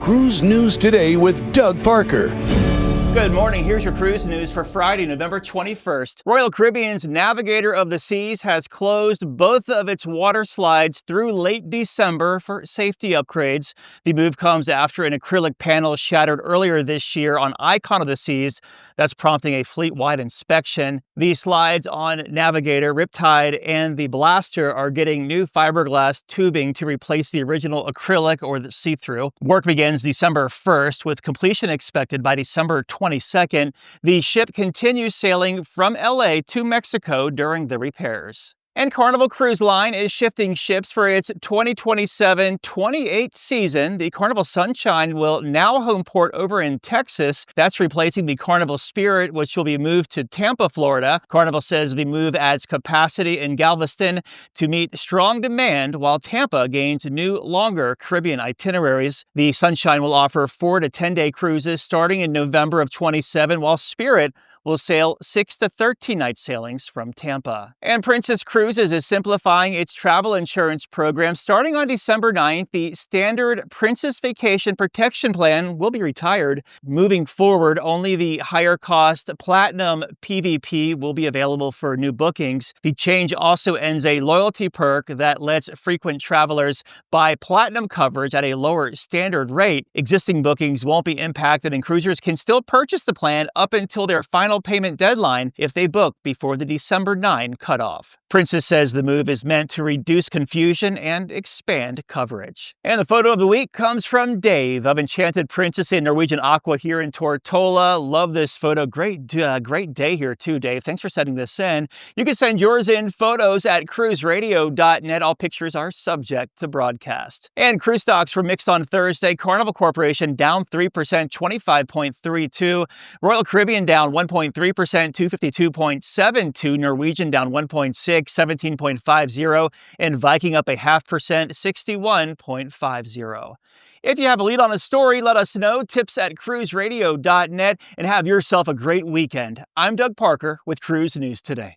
Cruise News Today with Doug Parker. Good morning. Here's your cruise news for Friday, November 21st. Royal Caribbean's Navigator of the Seas has closed both of its water slides through late December for safety upgrades. The move comes after an acrylic panel shattered earlier this year on Icon of the Seas. That's prompting a fleet-wide inspection. The slides on Navigator, Riptide, and the Blaster are getting new fiberglass tubing to replace the original acrylic or the see-through. Work begins December 1st with completion expected by December 22nd. The ship continues sailing from LA to Mexico during the repairs. And Carnival Cruise Line is shifting ships for its 2027-28 season. The Carnival Sunshine will now home port over in Texas. That's replacing the Carnival Spirit, which will be moved to Tampa, Florida. Carnival says the move adds capacity in Galveston to meet strong demand, while Tampa gains new, longer Caribbean itineraries. The Sunshine will offer 4 to 10-day cruises starting in November of 27, while Spirit will sail 6 to 13-night sailings from Tampa. And Princess Cruises is simplifying its travel insurance program. Starting on December 9th, the standard Princess Vacation Protection Plan will be retired. Moving forward, only the higher cost Platinum PVP will be available for new bookings. The change also ends a loyalty perk that lets frequent travelers buy Platinum coverage at a lower standard rate. Existing bookings won't be impacted, and cruisers can still purchase the plan up until their final payment deadline if they book before the December 9 cutoff. Princess says the move is meant to reduce confusion and expand coverage. And the photo of the week comes from Dave of Enchanted Princess in Norwegian Aqua here in Tortola. Love this photo. Great day here too, Dave. Thanks for sending this in. You can send yours in photos at cruiseradio.net. All pictures are subject to broadcast. And cruise stocks were mixed on Thursday. Carnival Corporation down 3%, 25.32. Royal Caribbean down 1.3%, 252.72. Norwegian down 1.6%, 17.50, and Viking up 0.5%, 61.50. If you have a lead on a story, let us know. Tips at cruiseradio.net, and have yourself a great weekend. I'm Doug Parker with Cruise News Today.